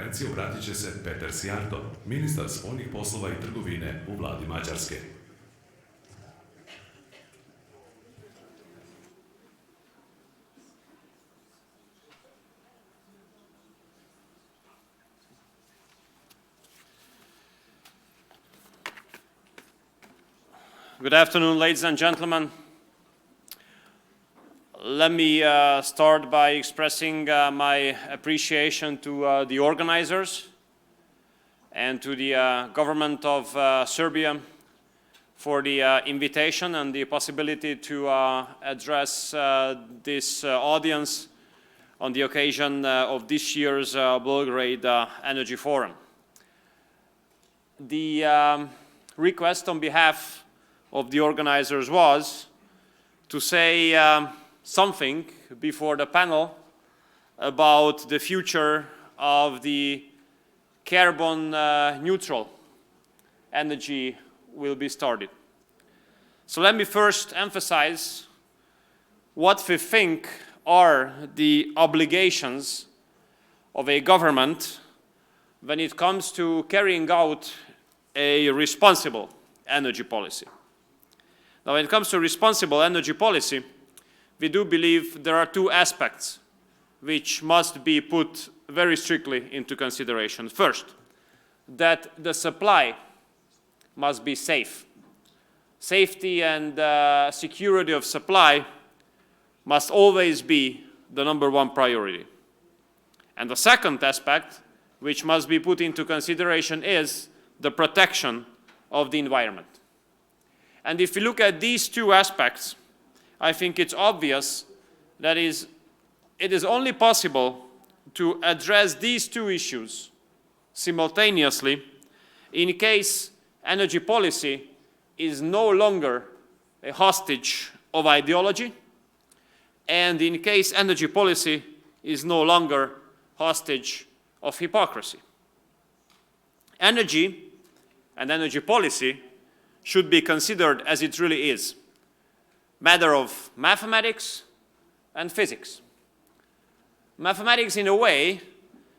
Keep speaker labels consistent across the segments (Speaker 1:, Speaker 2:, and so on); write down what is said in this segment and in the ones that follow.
Speaker 1: konferenciji obratit će se Péter Szijjártó, ministar spoljnih poslova i trgovine u vladi Mađarske.
Speaker 2: Good afternoon, ladies and gentlemen. Let me start by expressing my appreciation to the organizers and to the government of Serbia for the invitation and the possibility to address this audience on the occasion of this year's Belgrade Energy Forum. The request on behalf of the organizers was to say something before the panel about the future of the carbon neutral energy will be started. So let me first emphasize what we think are the obligations of a government when it comes to carrying out a responsible energy policy. Now, when it comes to responsible energy policy, we do believe there are two aspects which must be put very strictly into consideration. First, that the supply must be safe. Safety and security of supply must always be the #1 priority. And the second aspect which must be put into consideration is the protection of the environment. And if you look at these two aspects, I think it's obvious that it is only possible to address these two issues simultaneously in case energy policy is no longer a hostage of ideology, and in case energy policy is no longer hostage of hypocrisy. Energy and energy policy should be considered as it really is, matter of mathematics and physics. Mathematics in a way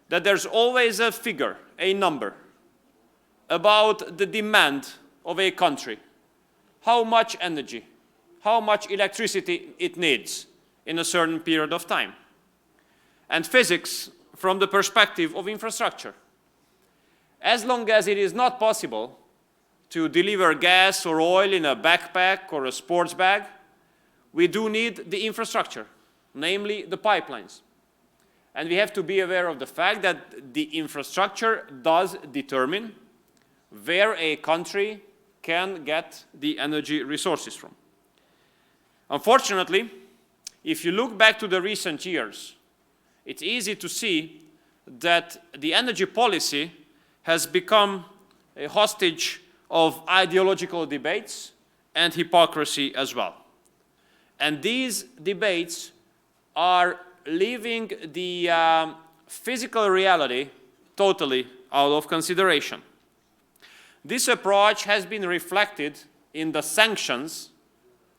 Speaker 2: that there's always a figure, a number, about the demand of a country, how much energy, how much electricity it needs in a certain period of time. And physics from the perspective of infrastructure. As long as it is not possible to deliver gas or oil in a backpack or a sports bag, we do need the infrastructure, namely the pipelines. And we have to be aware of the fact that the infrastructure does determine where a country can get the energy resources from. Unfortunately, if you look back to the recent years, it's easy to see that the energy policy has become a hostage of ideological debates and hypocrisy as well. And these debates are leaving the physical reality totally out of consideration. This approach has been reflected in the sanctions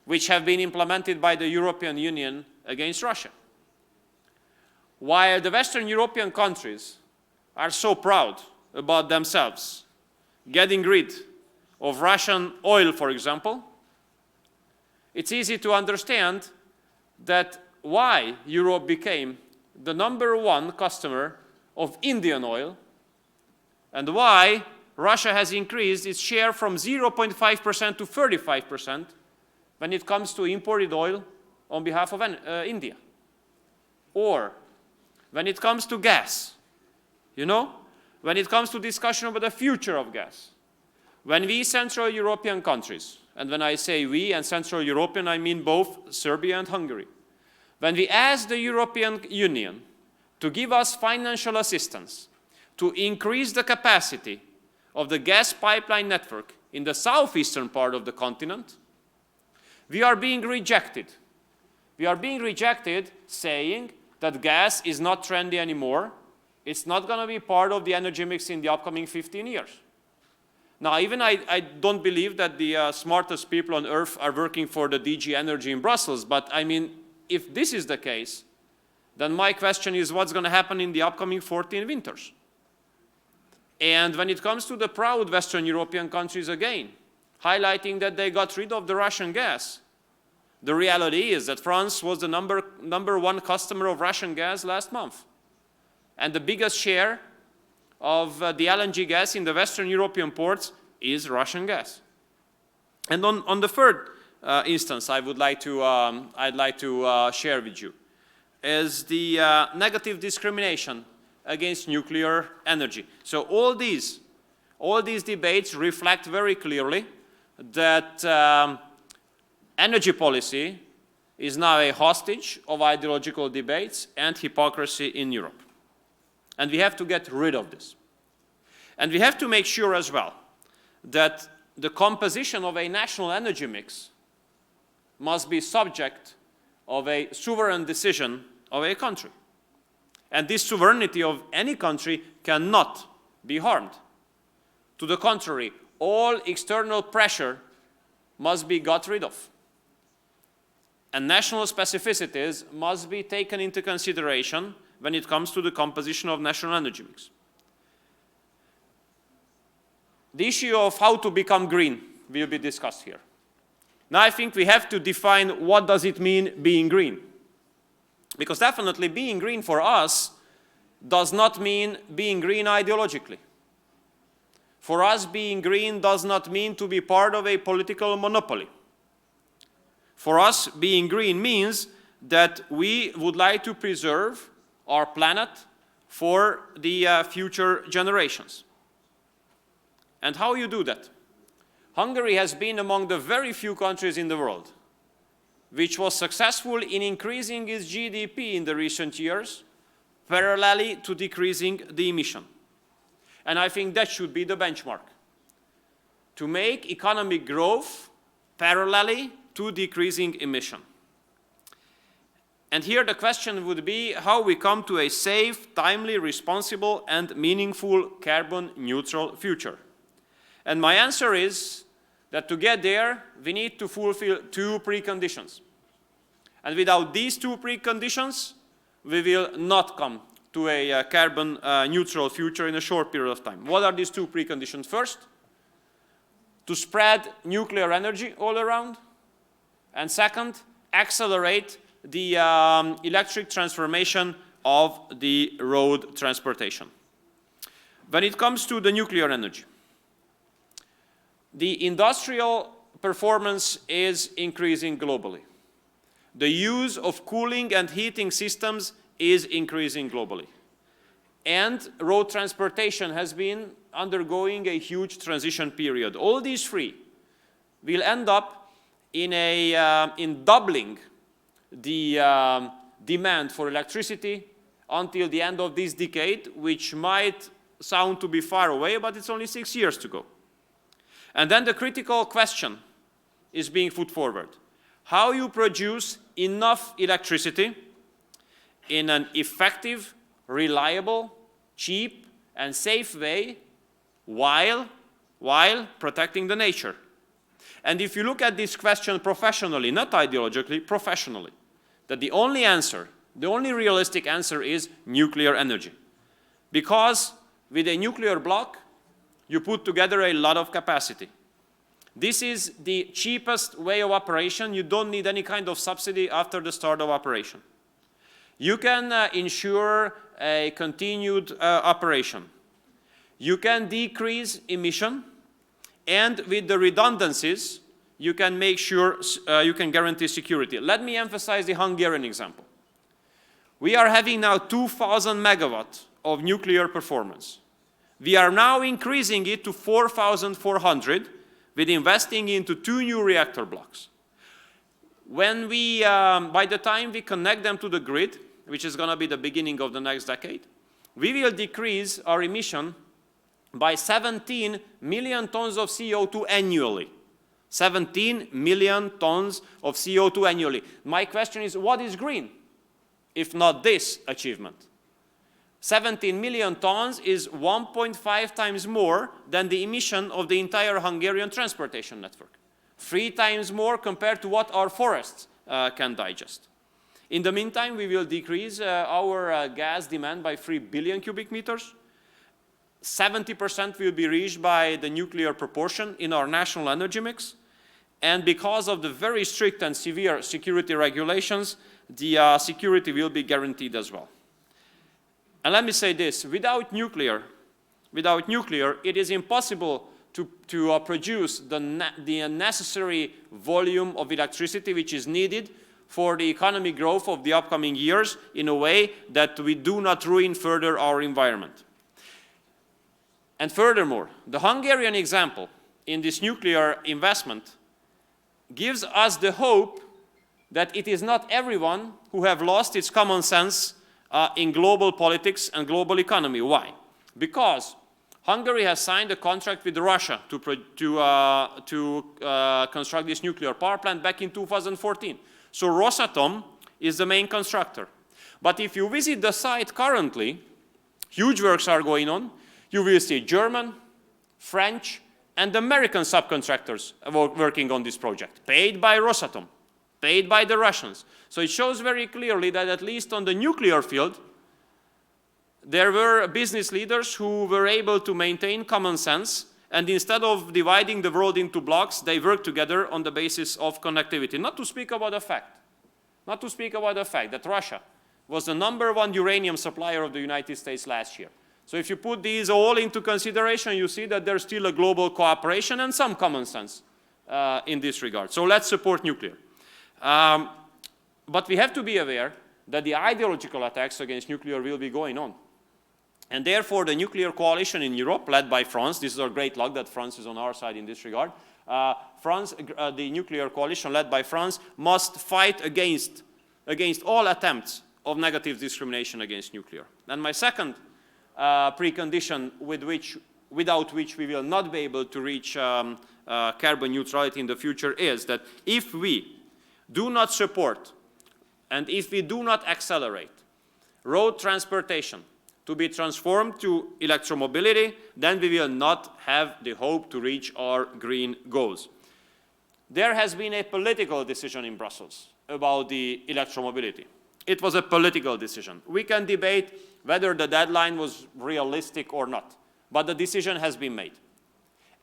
Speaker 2: which have been implemented by the European Union against Russia. While the Western European countries are so proud about themselves getting rid of Russian oil, for example, it's easy to understand that why Europe became the #1 customer of Indian oil and why Russia has increased its share from 0.5% to 35% when it comes to imported oil on behalf of India. Or when it comes to gas, when it comes to discussion about the future of gas, when we Central European countries, and when I say we and Central European, I mean both Serbia and Hungary, when we ask the European Union to give us financial assistance to increase the capacity of the gas pipeline network in the southeastern part of the continent, we are being rejected. We are being rejected saying that gas is not trendy anymore. It's not going to be part of the energy mix in the upcoming 15 years. Now, even I don't believe that the smartest people on earth are working for the DG Energy in Brussels, but I mean, if this is the case, then my question is what's going to happen in the upcoming 14 winters? And when it comes to the proud Western European countries again, highlighting that they got rid of the Russian gas, the reality is that France was the number one customer of Russian gas last month. And the biggest share of the LNG gas in the Western European ports is Russian gas. And on the third instance I'd like to share with you is the negative discrimination against nuclear energy. So all these debates reflect very clearly that energy policy is now a hostage of ideological debates and hypocrisy in Europe. And we have to get rid of this. And we have to make sure as well that the composition of a national energy mix must be subject of a sovereign decision of a country. And this sovereignty of any country cannot be harmed. To the contrary, all external pressure must be got rid of. And national specificities must be taken into consideration when it comes to the composition of national energy mix. The issue of how to become green will be discussed here. Now I think we have to define what does it mean being green. Because definitely being green for us does not mean being green ideologically. For us, being green does not mean to be part of a political monopoly. For us, being green means that we would like to preserve our planet for the future generations. And how you do that? Hungary has been among the very few countries in the world which was successful in increasing its GDP in the recent years, parallelly to decreasing the emission. And I think that should be the benchmark. To make economic growth parallelly to decreasing emission. And here the question would be how we come to a safe, timely, responsible, and meaningful carbon neutral future. And my answer is that to get there, we need to fulfill two preconditions. And without these two preconditions, we will not come to a carbon neutral future in a short period of time. What are these two preconditions? First, to spread nuclear energy all around. And second, accelerate the electric transformation of the road transportation. When it comes to the nuclear energy, the industrial performance is increasing globally. The use of cooling and heating systems is increasing globally. And road transportation has been undergoing a huge transition period. All these three will end up in doubling the demand for electricity until the end of this decade, which might sound to be far away, but it's only 6 years to go. And then the critical question is being put forward. How you produce enough electricity in an effective, reliable, cheap, and safe way while protecting the nature. And if you look at this question professionally, not ideologically, professionally, that the only answer, the only realistic answer is nuclear energy. Because with a nuclear block, you put together a lot of capacity. This is the cheapest way of operation. You don't need any kind of subsidy after the start of operation. You can ensure a continued operation. You can decrease emission, and with the redundancies, you can make sure you can guarantee security. Let me emphasize the Hungarian example. We are having now 2,000 megawatts of nuclear performance. We are now increasing it to 4,400 with investing into 2 new reactor blocks. When we, by the time we connect them to the grid, which is going to be the beginning of the next decade, we will decrease our emission by 17 million tons of CO2 annually. 17 million tons of CO2 annually. My question is, what is green, if not this achievement? 17 million tons is 1.5 times more than the emission of the entire Hungarian transportation network. 3 times more compared to what our forests can digest. In the meantime, we will decrease our gas demand by 3 billion cubic meters. 70% will be reached by the nuclear proportion in our national energy mix. And because of the very strict and severe security regulations, the security will be guaranteed as well. And let me say this, without nuclear, it is impossible to produce the necessary volume of electricity which is needed for the economic growth of the upcoming years in a way that we do not ruin further our environment. And furthermore, the Hungarian example in this nuclear investment gives us the hope that it is not everyone who have lost its common sense in global politics and global economy. Why? Because Hungary has signed a contract with Russia to construct this nuclear power plant back in 2014. So Rosatom is the main constructor. But if you visit the site currently, huge works are going on. You will see German, French, and American subcontractors working on this project, paid by Rosatom, paid by the Russians. So it shows very clearly that at least on the nuclear field, there were business leaders who were able to maintain common sense, and instead of dividing the world into blocks, they worked together on the basis of connectivity. Not to speak about the fact that Russia was the #1 uranium supplier of the United States last year. So if you put these all into consideration, you see that there's still a global cooperation and some common sense in this regard. So let's support nuclear. But we have to be aware that the ideological attacks against nuclear will be going on. And therefore, the nuclear coalition in Europe, led by France, this is our great luck that France is on our side in this regard, the nuclear coalition led by France must fight against all attempts of negative discrimination against nuclear. And my second precondition without which we will not be able to reach carbon neutrality in the future is that if we do not support and if we do not accelerate road transportation to be transformed to electromobility, then we will not have the hope to reach our green goals. There has been a political decision in Brussels about the electromobility. It was a political decision. We can debate whether the deadline was realistic or not, but the decision has been made.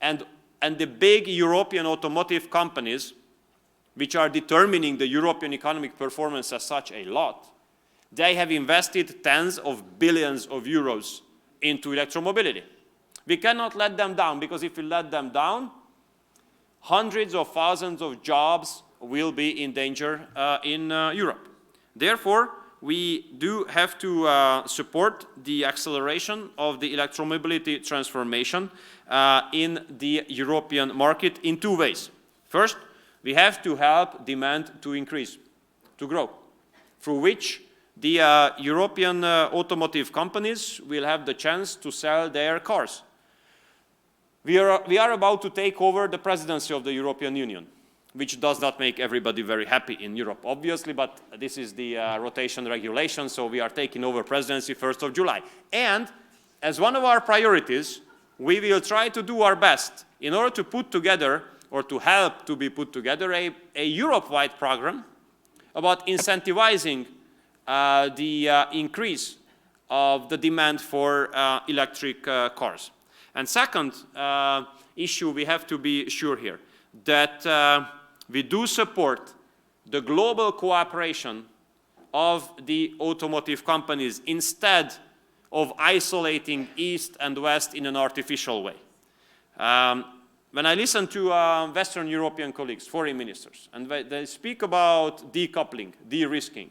Speaker 2: And the big European automotive companies, which are determining the European economic performance as such a lot, they have invested tens of billions of euros into electromobility. We cannot let them down, because if we let them down, hundreds of thousands of jobs will be in danger in Europe. Therefore, we do have to support the acceleration of the electromobility transformation in the European market in two ways. First, we have to help demand to increase, to grow, through which the European automotive companies will have the chance to sell their cars. We are about to take over the presidency of the European Union, which does not make everybody very happy in Europe, obviously, but this is the rotation regulation, so we are taking over presidency 1st of July. And as one of our priorities, we will try to do our best in order to put together, or to help to be put together, a Europe-wide program about incentivizing the increase of the demand for electric cars. And second issue we have to be sure here, that we do support the global cooperation of the automotive companies instead of isolating East and West in an artificial way. When I listen to Western European colleagues, foreign ministers, and they speak about decoupling, de-risking,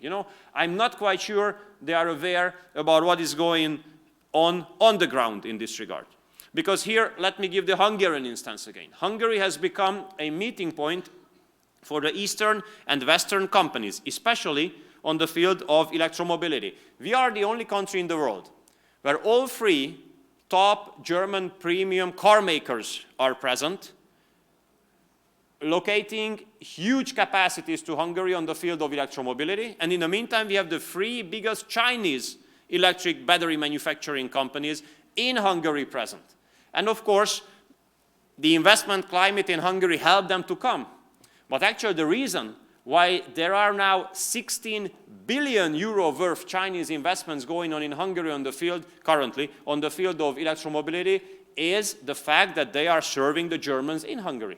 Speaker 2: I'm not quite sure they are aware about what is going on the ground in this regard. Because here, let me give the Hungarian instance again. Hungary has become a meeting point for the Eastern and Western companies, especially on the field of electromobility. We are the only country in the world where all three top German premium car makers are present, locating huge capacities to Hungary on the field of electromobility. And in the meantime, we have the three biggest Chinese electric battery manufacturing companies in Hungary present. And of course, the investment climate in Hungary helped them to come. But actually, the reason why there are now 16 billion euro worth Chinese investments going on in Hungary on the field, currently, on the field of electromobility, is the fact that they are serving the Germans in Hungary.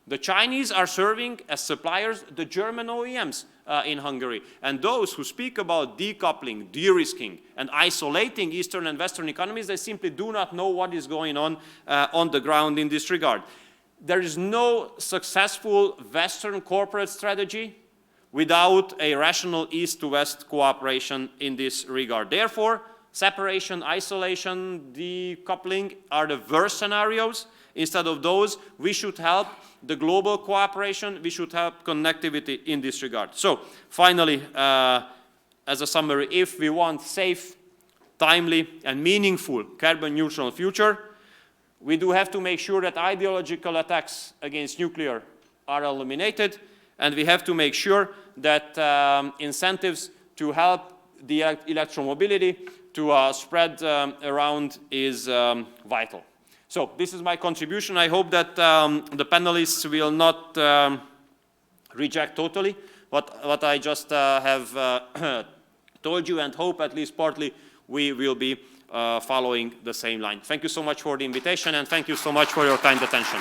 Speaker 2: The Chinese are serving as suppliers the German OEMs in Hungary. And those who speak about decoupling, de-risking, and isolating Eastern and Western economies, they simply do not know what is going on the ground in this regard. There is no successful Western corporate strategy without a rational East-to-West cooperation in this regard. Therefore, separation, isolation, decoupling are the worst scenarios. Instead of those, we should help the global cooperation, we should help connectivity in this regard. So, finally, as a summary, if we want safe, timely, and meaningful carbon-neutral future, we do have to make sure that ideological attacks against nuclear are eliminated, and we have to make sure that incentives to help the electromobility to spread around is vital. So this is my contribution. I hope that the panelists will not reject totally what I just have told you, and hope at least partly we will be following the same line. Thank you so much for the invitation, and thank you so much for your kind attention.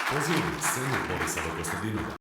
Speaker 1: Pozivam scenu Borisa Kostadinova.